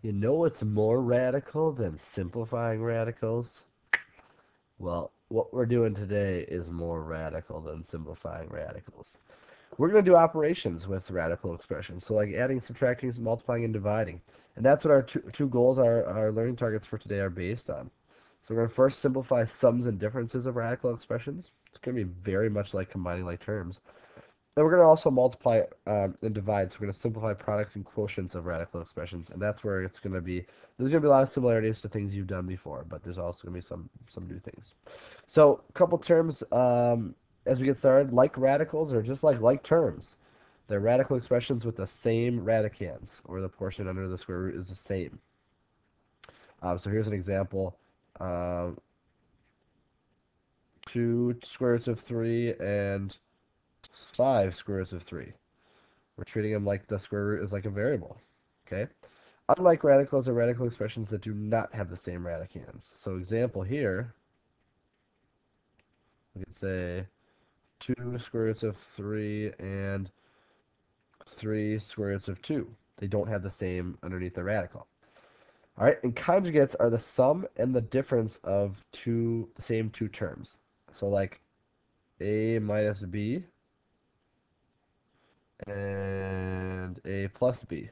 You know what's more radical than simplifying radicals? Well, what we're doing today is more radical than simplifying radicals. We're going to do operations with radical expressions, so like adding, subtracting, multiplying, and dividing. And that's what our two goals, our learning targets for today are based on. So we're going to first simplify sums and differences of radical expressions. It's going to be very much like combining like terms. And we're going to also multiply and divide, so we're going to simplify products and quotients of radical expressions, and that's where it's going to be, there's going to be a lot of similarities to things you've done before, but there's also going to be some new things. So a couple terms as we get started. Like radicals are just like terms. They're radical expressions with the same radicands, or the portion under the square root is the same. So here's an example. 2 square roots of 3 and 5 square roots of 3. We're treating them like the square root is like a variable. Okay? Unlike radicals are radical expressions that do not have the same radicands. So example here, we could say 2 square roots of 3 and 3 square roots of 2. They don't have the same underneath the radical. All right, and conjugates are the sum and the difference of the same two terms. So like a minus b and a plus b.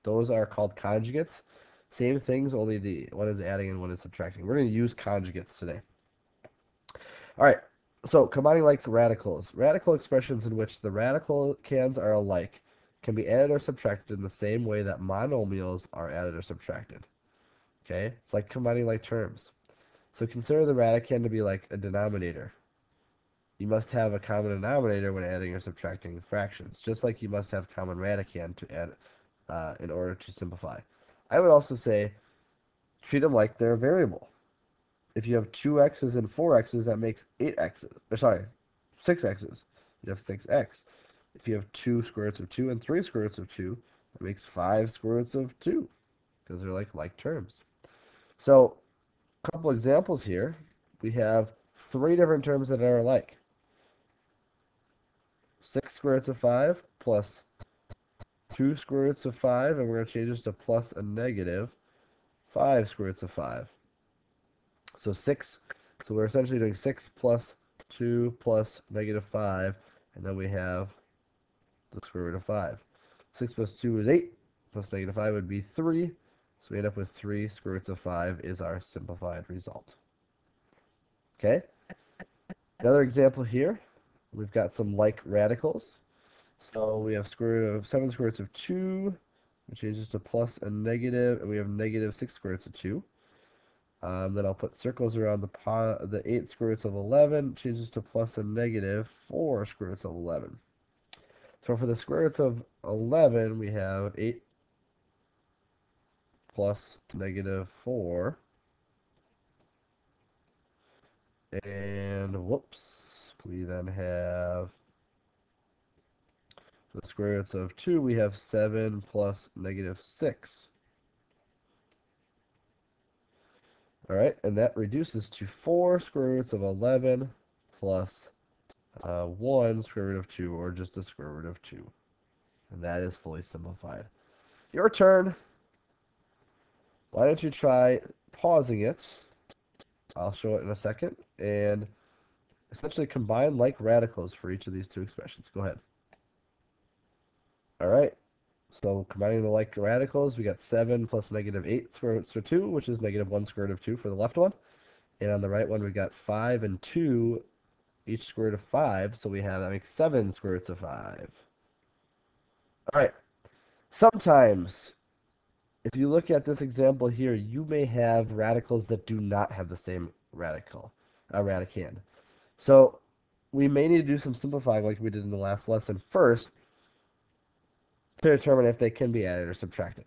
Those are called conjugates. Same things, only the one is adding and one is subtracting. We're going to use conjugates today. All right, so combining like radicals. Radical expressions in which the radicands are alike can be added or subtracted in the same way that monomials are added or subtracted. Okay, it's like combining like terms. So consider the radicand to be like a denominator. You must have a common denominator when adding or subtracting fractions, just like you must have common radicand to add in order to simplify. I would also say treat them like they're a variable. If you have 2x's and 4x's, that makes 8x's. Or sorry, 6x's. You have 6x. If you have 2 square roots of 2 and 3 square roots of 2, that makes 5 square roots of 2, because they're like terms. So, a couple examples here. We have 3 different terms that are alike. 6 square roots of 5 plus 2 square roots of 5, and we're going to change this to plus a negative 5 square roots of 5. So we're essentially doing 6 plus 2 plus negative 5, and then we have the square root of 5. 6 plus 2 is 8, plus negative 5 would be 3, so we end up with 3 square roots of 5 is our simplified result. Okay? Another example here, we've got some like radicals. So we have square root of 7 square roots of 2, which changes to plus and negative, and we have negative 6 square roots of 2. Then I'll put circles around the 8 square roots of 11, changes to plus and negative 4 square roots of 11. So for the square roots of 11, we have 8 plus negative 4. And whoops, we then have for the square roots of 2, we have 7 plus negative 6. Alright, and that reduces to 4 square roots of 11 plus 1 square root of 2, or just the square root of 2. And that is fully simplified. Your turn. Why don't you try pausing it? I'll show it in a second. And essentially combine like radicals for each of these two expressions. Go ahead. Alright. So combining the like radicals, we got 7 plus negative 8 square roots of 2, which is negative 1 square root of 2 for the left one. And on the right one, we got 5 and 2, each square root of 5. So that makes 7 square roots of 5. Alright. Sometimes, if you look at this example here, you may have radicals that do not have the same radicand. So we may need to do some simplifying like we did in the last lesson first to determine if they can be added or subtracted.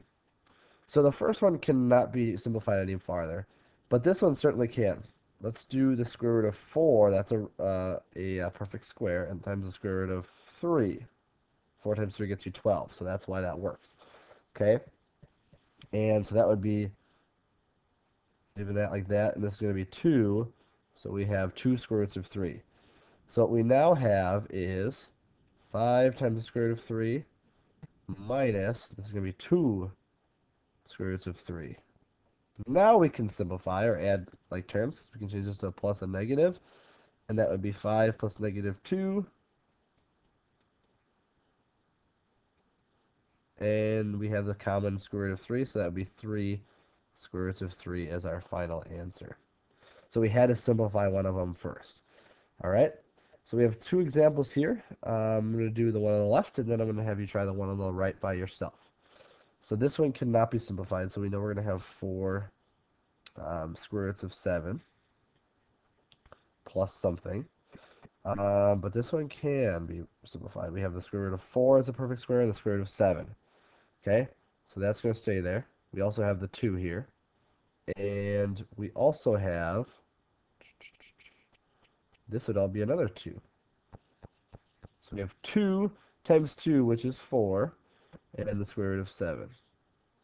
So the first one cannot be simplified any farther, but this one certainly can. Let's do the square root of 4. That's a perfect square, and times the square root of 3. 4 times 3 gets you 12, so that's why that works. Okay? And so that would be even that like that, and this is going to be 2, so we have 2 square roots of 3. So what we now have is 5 times the square root of 3 minus, this is going to be 2 square roots of 3. Now we can simplify or add like terms. We can change this to a plus and negative, and that would be 5 plus negative 2. And we have the common square root of 3, so that would be 3 square roots of 3 as our final answer. So we had to simplify one of them first. All right, so we have two examples here. I'm going to do the one on the left, and then I'm going to have you try the one on the right by yourself. So this one cannot be simplified, so we know we're going to have 4 square roots of 7 plus something. But this one can be simplified. We have the square root of 4 as a perfect square and the square root of 7. Okay, so that's going to stay there. We also have the 2 here. And we also have, this would all be another 2. So we have 2 times 2, which is 4, and the square root of 7.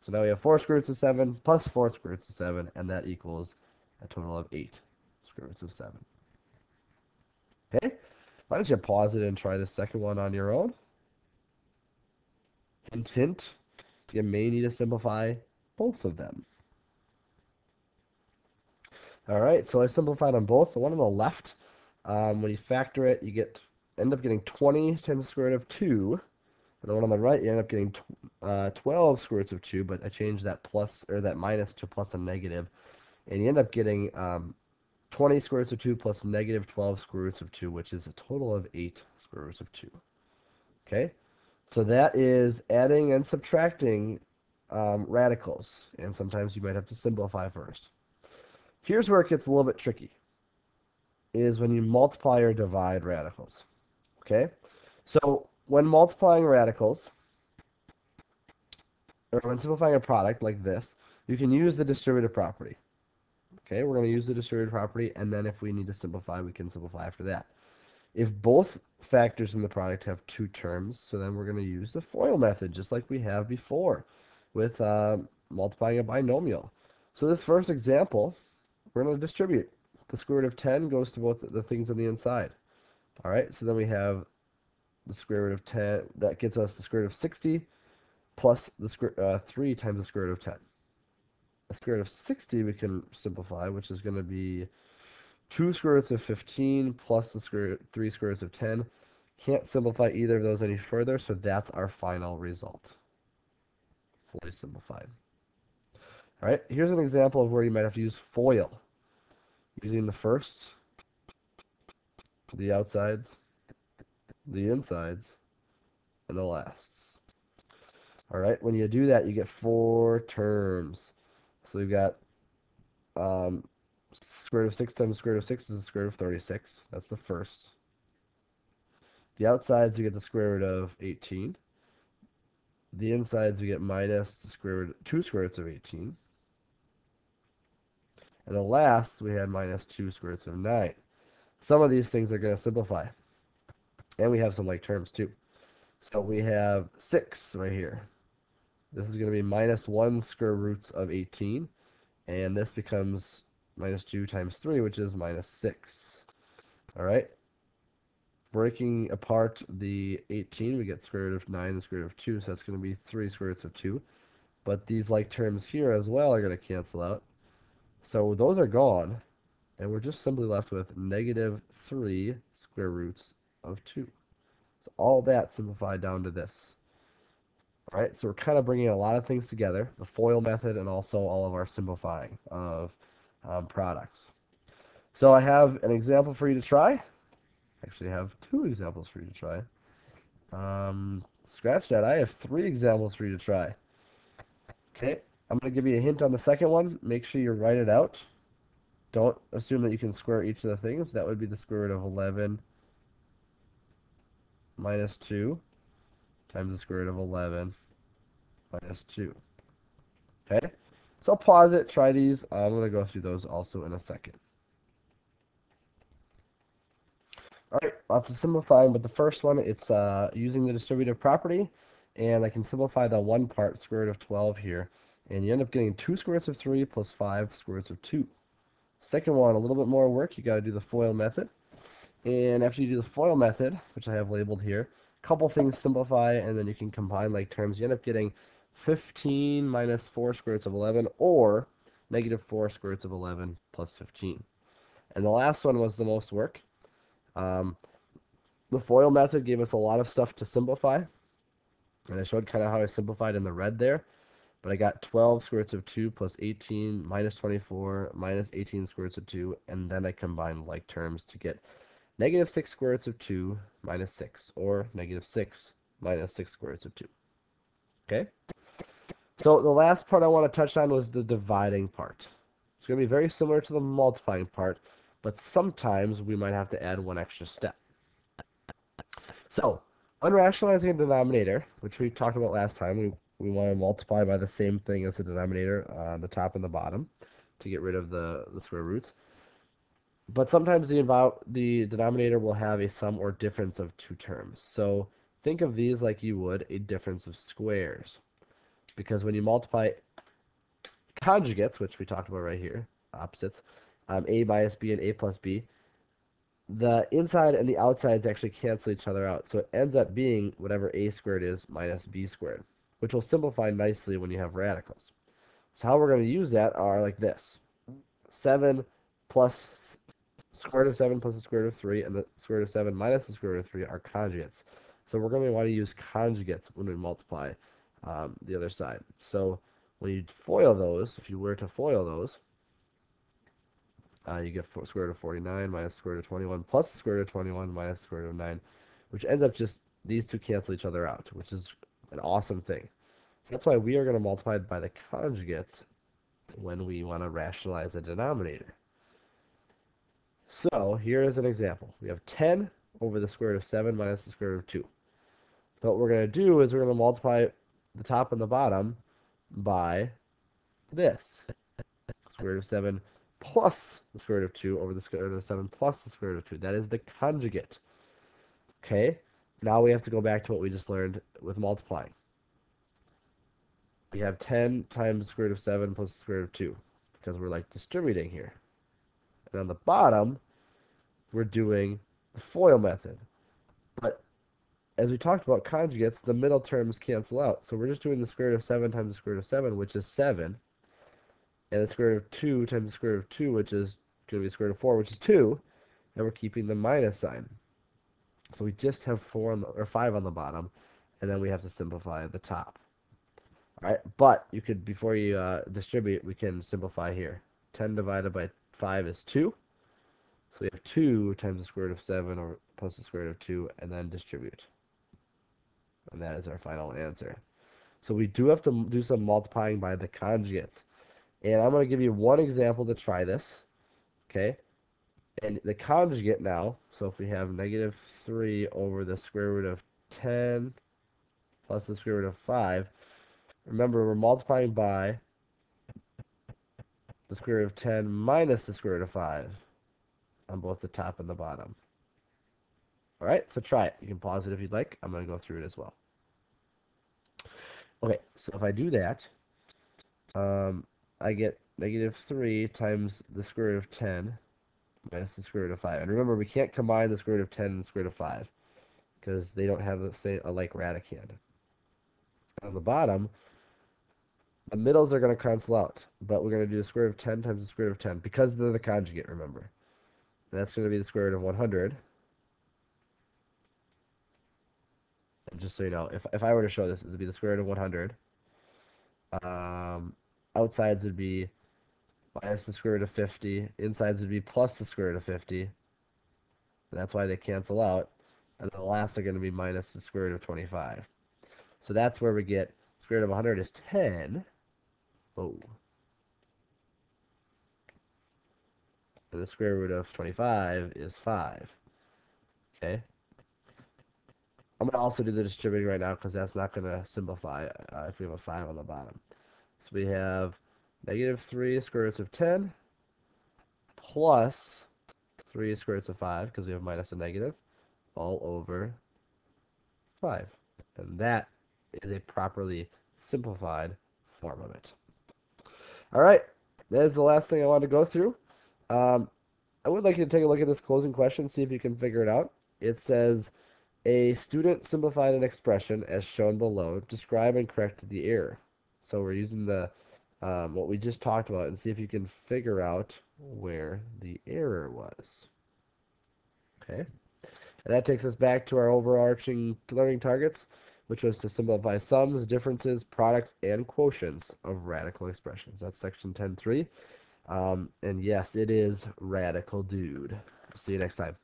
So now we have 4 square roots of 7 plus 4 square roots of 7, and that equals a total of 8 square roots of 7. Okay, why don't you pause it and try the second one on your own? Hint, hint, you may need to simplify both of them. All right, so I simplified on both. The one on the left, when you factor it, you end up getting 20 times the square root of 2. And the one on the right, you end up getting 12 square roots of 2, but I changed that plus or that minus to plus and negative, and you end up getting 20 square roots of 2 plus negative 12 square roots of 2, which is a total of 8 square roots of 2. Okay, so that is adding and subtracting radicals, and sometimes you might have to simplify first. Here's where it gets a little bit tricky, is when you multiply or divide radicals. Okay, so when multiplying radicals, or when simplifying a product like this, you can use the distributive property. Okay, we're going to use the distributive property, and then if we need to simplify, we can simplify after that. If both factors in the product have 2 terms, so then we're going to use the FOIL method, just like we have before with multiplying a binomial. So this first example, we're going to distribute. The square root of 10 goes to both the things on the inside. All right, so then we have the square root of 10. That gets us the square root of 60 plus the 3 times the square root of 10. The square root of 60 we can simplify, which is going to be 2 square roots of 15 plus the 3 square roots of 10. Can't simplify either of those any further, so that's our final result. Fully simplified. All right, here's an example of where you might have to use FOIL. Using the first, the outsides, the insides, and the lasts. All right, when you do that, you get 4 terms. So we've got square root of 6 times square root of 6 is the square root of 36. That's the first. The outsides, you get the square root of 18. The insides, we get minus the square root, 2 square roots of 18. And the last, we had minus 2 square roots of 9. Some of these things are going to simplify. And we have some like terms too. So we have 6 right here. This is going to be minus 1 square roots of 18. And this becomes minus 2 times 3, which is minus 6. All right. Breaking apart the 18, we get square root of 9 and square root of 2, so that's going to be 3 square roots of 2. But these like terms here as well are going to cancel out. So those are gone, and we're just simply left with negative 3 square roots of 2. So all that simplified down to this. All right, so we're kind of bringing a lot of things together, the FOIL method and also all of our simplifying of products. So I have an example for you to try. Actually, I have 2 examples for you to try. Scratch that. I have 3 examples for you to try. Okay, I'm going to give you a hint on the second one. Make sure you write it out. Don't assume that you can square each of the things. That would be the square root of 11 minus 2 times the square root of 11 minus 2. Okay, so pause it, try these. I'm going to go through those also in a second. All right, lots of simplifying, but the first one, it's using the distributive property, and I can simplify the one part, square root of 12 here, and you end up getting 2 square roots of 3 plus 5 square roots of 2. Second one, a little bit more work. You got to do the FOIL method, and after you do the FOIL method, which I have labeled here, a couple things simplify, and then you can combine like terms. You end up getting 15 minus 4 square roots of 11, or negative 4 square roots of 11 plus 15. And the last one was the most work. Um, the FOIL method gave us a lot of stuff to simplify, and I showed kind of how I simplified in the red there. But I got 12 square roots of 2 plus 18 minus 24 minus 18 square roots of 2, and then I combined like terms to get negative 6 square roots of 2 minus 6, or negative 6 minus 6 square roots of 2. Okay? So the last part I want to touch on was the dividing part. It's going to be very similar to the multiplying part, but sometimes we might have to add one extra step. So, unrationalizing a denominator, which we talked about last time, we want to multiply by the same thing as the denominator on the top and the bottom to get rid of the square roots. But sometimes the denominator will have a sum or difference of two terms. So think of these like you would a difference of squares. Because when you multiply conjugates, which we talked about right here, opposites, a minus b and a plus b, the inside and the outsides actually cancel each other out. So it ends up being whatever a squared is minus b squared, which will simplify nicely when you have radicals. So how we're going to use that are like this. 7 plus square root of 7 plus the square root of 3, and the square root of 7 minus the square root of 3 are conjugates. So we're going to want to use conjugates when we multiply the other side. So when you FOIL those, if you were to FOIL those, you get square root of 49 minus square root of 21 plus the square root of 21 minus square root of 9, which ends up just, these two cancel each other out, which is an awesome thing. So that's why we are going to multiply by the conjugates when we want to rationalize a denominator. So here is an example. We have 10 over the square root of 7 minus the square root of 2. So what we're going to do is we're going to multiply the top and the bottom by this. Square root of 7 plus the square root of 2 over the square root of 7 plus the square root of 2. That is the conjugate. Okay? Now we have to go back to what we just learned with multiplying. We have 10 times the square root of 7 plus the square root of 2, because we're like distributing here. And on the bottom, we're doing the FOIL method. But as we talked about conjugates, the middle terms cancel out. So we're just doing the square root of 7 times the square root of 7, which is 7. And the square root of 2 times the square root of 2, which is going to be the square root of 4, which is 2. And we're keeping the minus sign. So we just have 5 on the bottom, and then we have to simplify the top. All right, but you could, before you distribute, we can simplify here. 10 divided by 5 is 2. So we have 2 times the square root of 7 or plus the square root of 2, and then distribute. And that is our final answer. So we do have to do some multiplying by the conjugates. And I'm going to give you one example to try this. Okay? And the conjugate now, so if we have negative 3 over the square root of 10 plus the square root of 5, remember we're multiplying by the square root of 10 minus the square root of 5 on both the top and the bottom. Alright, so try it. You can pause it if you'd like. I'm going to go through it as well. Okay, so if I do that, I get negative 3 times the square root of 10 minus the square root of 5. And remember, we can't combine the square root of 10 and the square root of 5 because they don't have a like radicand. On the bottom, the middles are going to cancel out, but we're going to do the square root of 10 times the square root of 10 because they're the conjugate, remember. And that's going to be the square root of 100. And just so you know, if I were to show this, it would be the square root of 100. Outsides would be minus the square root of 50. Insides would be plus the square root of 50. And that's why they cancel out. And the last are going to be minus the square root of 25. So that's where we get square root of 100 is 10. Oh. And the square root of 25 is 5. Okay? I'm going to also do the distributing right now because that's not going to simplify if we have a 5 on the bottom. So we have negative 3 square roots of 10 plus 3 square roots of 5 because we have minus a negative all over 5. And that is a properly simplified form of it. All right, that is the last thing I wanted to go through. I would like you to take a look at this closing question, see if you can figure it out. It says, a student simplified an expression as shown below. Describe and correct the error. So we're using the what we just talked about and see if you can figure out where the error was. Okay, and that takes us back to our overarching learning targets, which was to simplify sums, differences, products, and quotients of radical expressions. That's section 10.3. And yes, it is radical, dude. See you next time.